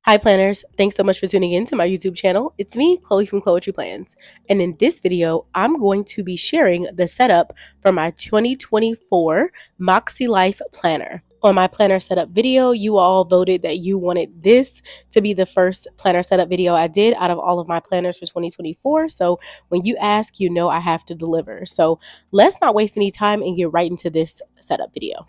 Hi planners, thanks so much for tuning in to my YouTube channel. It's me, Chloe from Chloetry Plans. And in this video, I'm going to be sharing the setup for my 2024 Makselife planner. On my planner setup video, you all voted that you wanted this to be the first planner setup video I did out of all of my planners for 2024. So when you ask, you know I have to deliver. So let's not waste any time and get right into this setup video.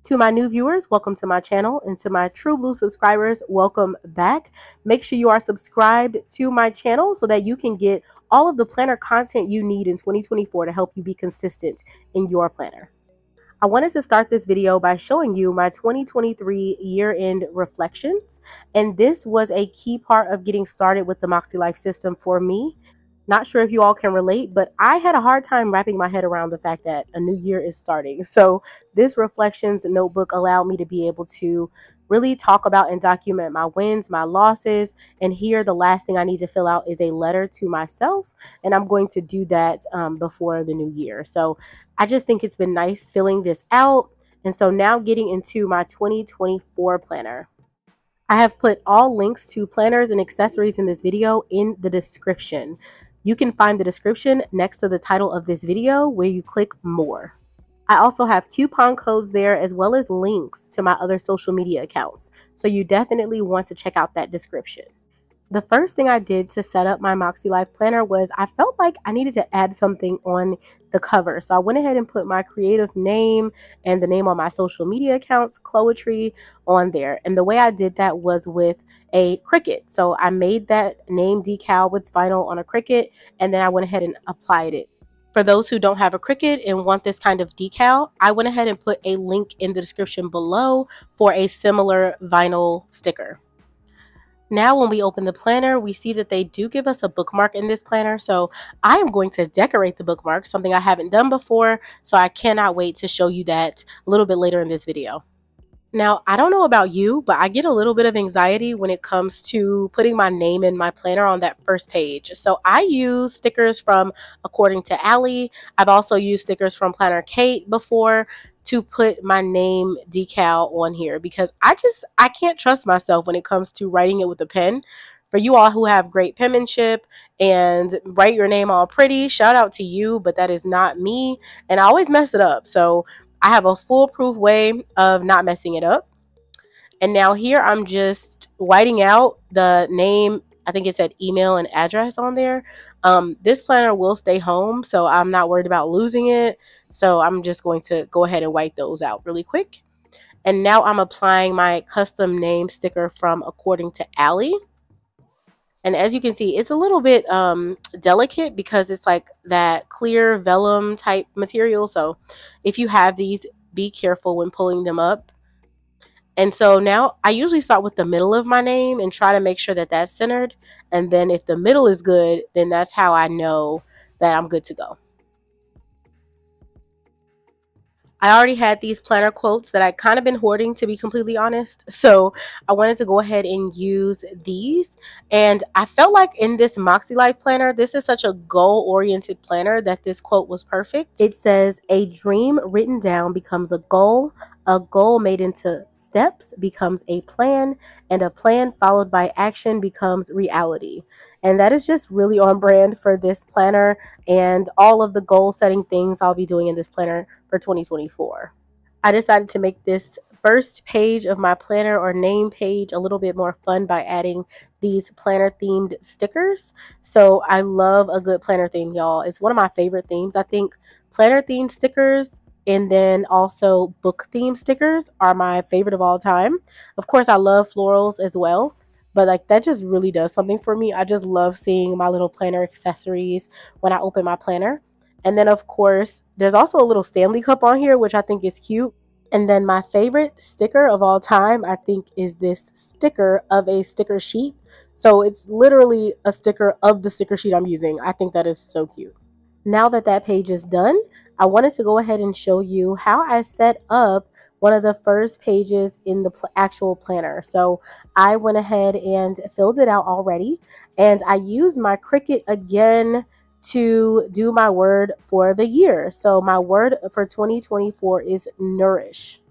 To my new viewers, welcome to my channel, and to my True Blue subscribers, welcome back. Make sure you are subscribed to my channel so that you can get all of the planner content you need in 2024 to help you be consistent in your planner. I wanted to start this video by showing you my 2023 year-end reflections, and this was a key part of getting started with the Makselife system for me. Not sure if you all can relate, but I had a hard time wrapping my head around the fact that a new year is starting. So this reflections notebook allowed me to be able to really talk about and document my wins, my losses. And here, the last thing I need to fill out is a letter to myself. And I'm going to do that before the new year. So I just think it's been nice filling this out. And so now getting into my 2024 planner. I have put all links to planners and accessories in this video in the description. You can find the description next to the title of this video where you click more. I also have coupon codes there as well as links to my other social media accounts. So you definitely want to check out that description. The first thing I did to set up my Makselife planner was I felt like I needed to add something on the cover. So I went ahead and put my creative name and the name on my social media accounts, Chloetry, on there. And the way I did that was with a Cricut. So I made that name decal with vinyl on a Cricut, and then I went ahead and applied it. For those who don't have a Cricut and want this kind of decal, I went ahead and put a link in the description below for a similar vinyl sticker. Now when we open the planner, we see that they do give us a bookmark in this planner. So I am going to decorate the bookmark, something I haven't done before. So I cannot wait to show you that a little bit later in this video. Now, I don't know about you, but I get a little bit of anxiety when it comes to putting my name in my planner on that first page. So I use stickers from According to Allie. I've also used stickers from Planner Kate before to put my name decal on here because I can't trust myself when it comes to writing it with a pen. For you all who have great penmanship and write your name all pretty, shout out to you, but that is not me, and I always mess it up. So I have a foolproof way of not messing it up. And now here I'm just whiting out the name. I think it said email and address on there. This planner will stay home, so I'm not worried about losing it. So I'm just going to go ahead and white those out really quick. And now I'm applying my custom name sticker from According to Allie. And as you can see, it's a little bit delicate because it's like that clear vellum type material. So if you have these, be careful when pulling them up. And so now I usually start with the middle of my name and try to make sure that that's centered. And then if the middle is good, then that's how I know that I'm good to go. I already had these planner quotes that I kind of been hoarding, to be completely honest. So I wanted to go ahead and use these. And I felt like in this Makselife planner, this is such a goal-oriented planner that this quote was perfect. It says, "A dream written down becomes a goal made into steps becomes a plan, and a plan followed by action becomes reality." And that is just really on brand for this planner and all of the goal setting things I'll be doing in this planner for 2024. I decided to make this first page of my planner or name page a little bit more fun by adding these planner themed stickers. So I love a good planner theme, y'all. It's one of my favorite themes. I think planner themed stickers and then also book themed stickers are my favorite of all time. Of course, I love florals as well. But like that just really does something for me. I just love seeing my little planner accessories when I open my planner. And then of course, there's also a little Stanley cup on here, which I think is cute. And then my favorite sticker of all time, I think, is this sticker of a sticker sheet. So it's literally a sticker of the sticker sheet I'm using. I think that is so cute. Now that that page is done, I wanted to go ahead and show you how I set up one of the first pages in the actual planner. So I went ahead and filled it out already, and I used my Cricut again to do my word for the year. So my word for 2024 is nourish.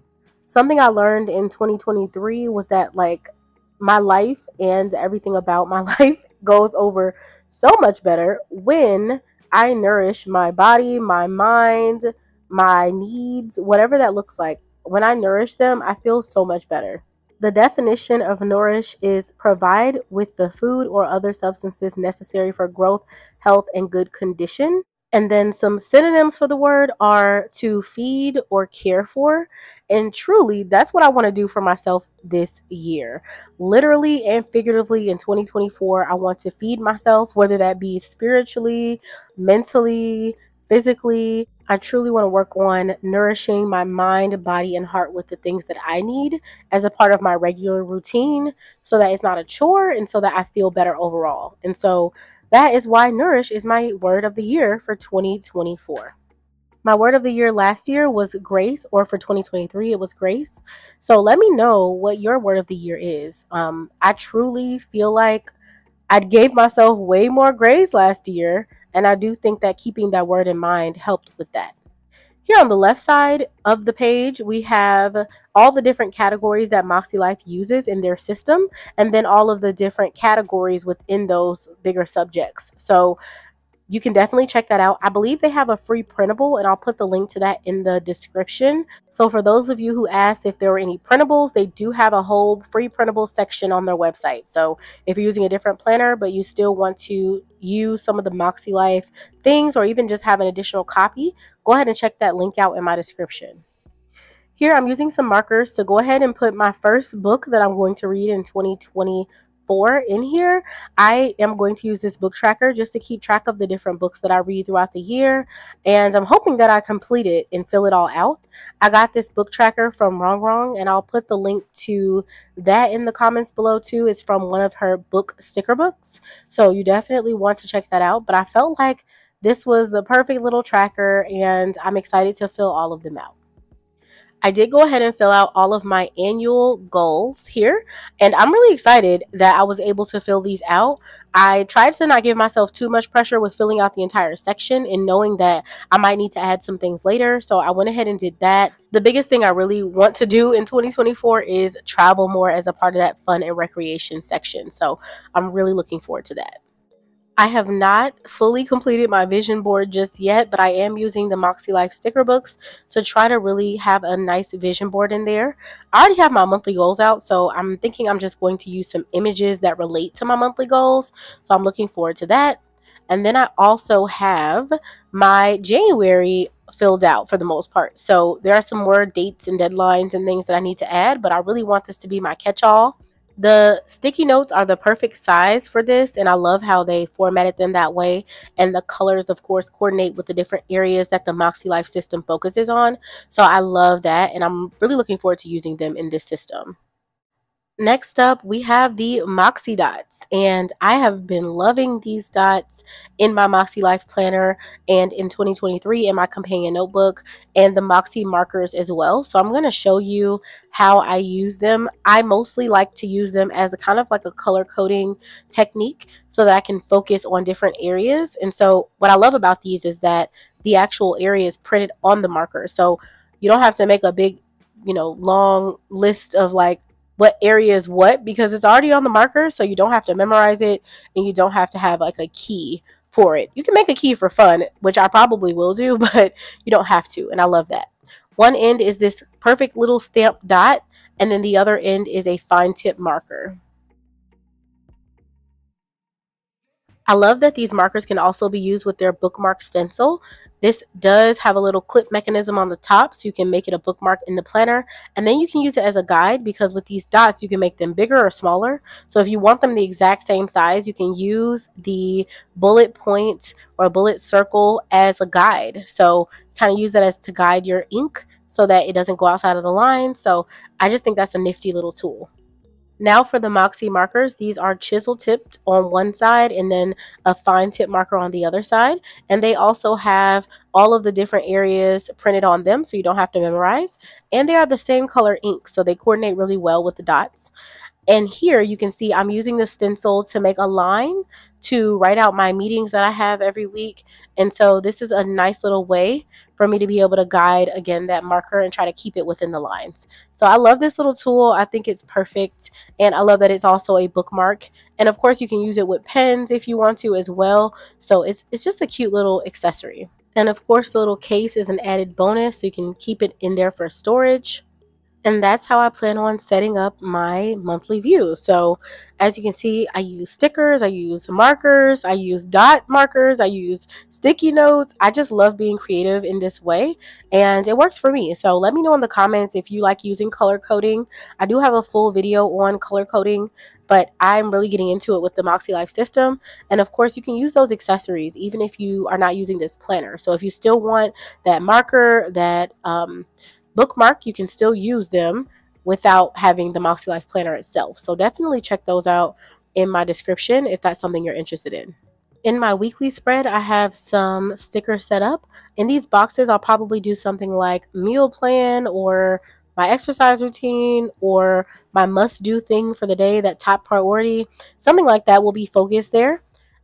Something I learned in 2023 was that, like, my life and everything about my life goes over so much better when I nourish my body, my mind, my needs, whatever that looks like. When I nourish them, I feel so much better. The definition of nourish is provide with the food or other substances necessary for growth, health, and good condition. And then some synonyms for the word are to feed or care for. And truly, that's what I want to do for myself this year. Literally and figuratively in 2024, I want to feed myself, whether that be spiritually, mentally, physically. I truly want to work on nourishing my mind, body, and heart with the things that I need as a part of my regular routine so that it's not a chore and so that I feel better overall. And so that is why nourish is my word of the year for 2024. My word of the year last year was grace, or for 2023, it was grace. So let me know what your word of the year is. I truly feel like I gave myself way more grace last year, and I do think that keeping that word in mind helped with that. Here on the left side of the page, we have all the different categories that Makselife uses in their system, and then all of the different categories within those bigger subjects. So you can definitely check that out. I believe they have a free printable, and I'll put the link to that in the description. So for those of you who asked if there were any printables, they do have a whole free printable section on their website. So if you're using a different planner, but you still want to use some of the Makselife things, or even just have an additional copy, go ahead and check that link out in my description. Here I'm using some markers to go ahead and put my first book that I'm going to read in 2024 in here. I am going to use this book tracker just to keep track of the different books that I read throughout the year, and I'm hoping that I complete it and fill it all out. I got this book tracker from Wrong, and I'll put the link to that in the comments below too. It's from one of her book sticker books, so you definitely want to check that out. But I felt like this was the perfect little tracker, and I'm excited to fill all of them out. I did go ahead and fill out all of my annual goals here, and I'm really excited that I was able to fill these out. I tried to not give myself too much pressure with filling out the entire section and knowing that I might need to add some things later, so I went ahead and did that. The biggest thing I really want to do in 2024 is travel more as a part of that fun and recreation section, so I'm really looking forward to that. I have not fully completed my vision board just yet, but I am using the Makselife sticker books to try to really have a nice vision board in there. I already have my monthly goals out, so I'm thinking I'm just going to use some images that relate to my monthly goals. So I'm looking forward to that. And then I also have my January filled out for the most part. So there are some more dates and deadlines and things that I need to add, but I really want this to be my catch-all. The sticky notes are the perfect size for this, and I love how they formatted them that way. And the colors, of course, coordinate with the different areas that the Makselife system focuses on. So I love that, and I'm really looking forward to using them in this system. Next up, we have the Moxie dots, and I have been loving these dots in my Makselife planner and in 2023 in my companion notebook, and the Moxie markers as well. So I'm going to show you how I use them. I mostly like to use them as a kind of like a color coding technique so that I can focus on different areas. And so what I love about these is that the actual area is printed on the marker, so you don't have to make a big, long list of like what area is what, because it's already on the marker, so you don't have to memorize it, and you don't have to have like a key for it. You can make a key for fun, which I probably will do, but you don't have to, and I love that. One end is this perfect little stamp dot, and then the other end is a fine tip marker. I love that these markers can also be used with their bookmark stencil. This does have a little clip mechanism on the top, so you can make it a bookmark in the planner, and then you can use it as a guide, because with these dots you can make them bigger or smaller. So if you want them the exact same size, you can use the bullet point or bullet circle as a guide. So kind of use that as to guide your ink so that it doesn't go outside of the line. So I just think that's a nifty little tool. Now for the Moxie markers, these are chisel tipped on one side and then a fine tip marker on the other side. And they also have all of the different areas printed on them so you don't have to memorize. And they are the same color ink, so they coordinate really well with the dots. And here you can see I'm using the stencil to make a line to write out my meetings that I have every week. And so this is a nice little way for me to be able to guide, again, that marker and try to keep it within the lines. So I love this little tool. I think it's perfect. And I love that it's also a bookmark. And of course, you can use it with pens if you want to as well. So it's just a cute little accessory. And of course, the little case is an added bonus, so you can keep it in there for storage. And that's how I plan on setting up my monthly view. So as you can see, I use stickers, I use markers, I use dot markers, I use sticky notes. I just love being creative in this way, and it works for me. So let me know in the comments if you like using color coding. I do have a full video on color coding, but I'm really getting into it with the Makselife system. And of course, you can use those accessories even if you are not using this planner. So if you still want that marker, that bookmark, you can still use them without having the Makselife planner itself. So definitely check those out in my description if that's something you're interested in. In my weekly spread, I have some stickers set up. In these boxes, I'll probably do something like meal plan or my exercise routine or my must-do thing for the day, that top priority. Something like that will be focused there.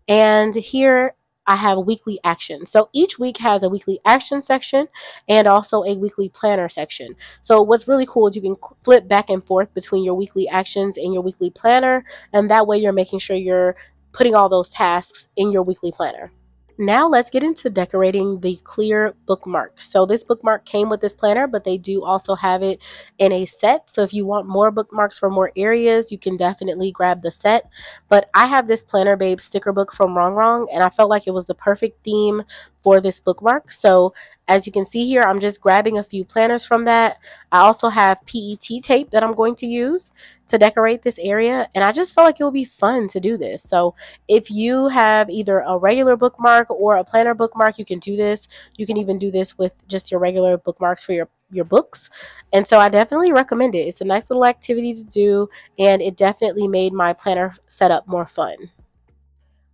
And here I have weekly action. So each week has a weekly action section and also a weekly planner section. So what's really cool is you can flip back and forth between your weekly actions and your weekly planner. And that way you're making sure you're putting all those tasks in your weekly planner. Now let's get into decorating the clear bookmark. So this bookmark came with this planner, but they do also have it in a set. So if you want more bookmarks for more areas, you can definitely grab the set. But I have this Planner Babe sticker book from Wrong Wrong, and I felt like it was the perfect theme for this bookmark. So as you can see here, I'm just grabbing a few planners from that. I also have PET tape that I'm going to use to decorate this area, and I just felt like it would be fun to do this. So if you have either a regular bookmark or a planner bookmark, you can do this. You can even do this with just your regular bookmarks for your books. And so I definitely recommend it. It's a nice little activity to do, and it definitely made my planner setup more fun.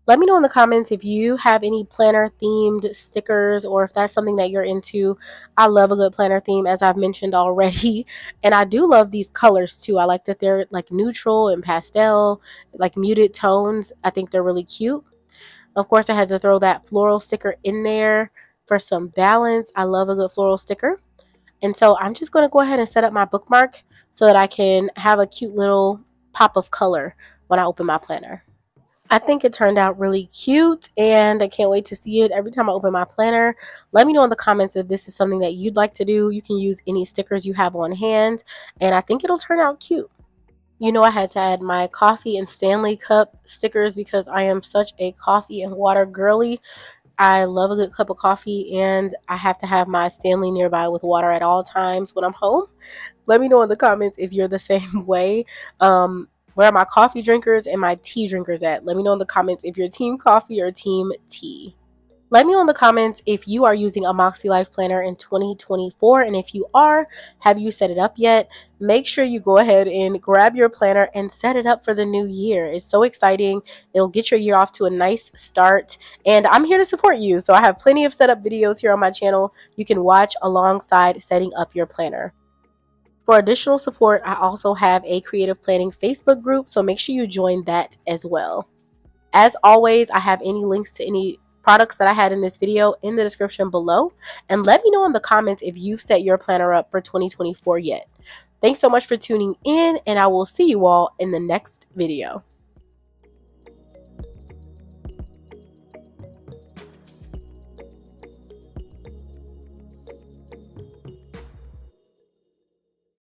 Let me know in the comments if you have any planner themed stickers or if that's something that you're into. I love a good planner theme, as I've mentioned already. And I do love these colors too. I like that they're like neutral and pastel, like muted tones. I think they're really cute. Of course, I had to throw that floral sticker in there for some balance. I love a good floral sticker. And so I'm just going to go ahead and set up my bookmark so that I can have a cute little pop of color when I open my planner. I think it turned out really cute, and I can't wait to see it every time I open my planner. Let me know in the comments if this is something that you'd like to do. You can use any stickers you have on hand, and I think it'll turn out cute. You know, I had to add my coffee and Stanley cup stickers because I am such a coffee and water girly. I love a good cup of coffee, and I have to have my Stanley nearby with water at all times when I'm home. Let me know in the comments if you're the same way. Where are my coffee drinkers and my tea drinkers at? Let me know in the comments if you're team coffee or team tea. Let me know in the comments if you are using a Makselife planner in 2024, and if you are, have you set it up yet? Make sure you go ahead and grab your planner and set it up for the new year. It's so exciting. It'll get your year off to a nice start, and I'm here to support you. So I have plenty of setup videos here on my channel you can watch alongside setting up your planner. For additional support, I also have a creative planning Facebook group, so make sure you join that as well. As always, I have any links to any products that I had in this video in the description below. And let me know in the comments if you've set your planner up for 2024 yet. Thanks so much for tuning in, and I will see you all in the next video.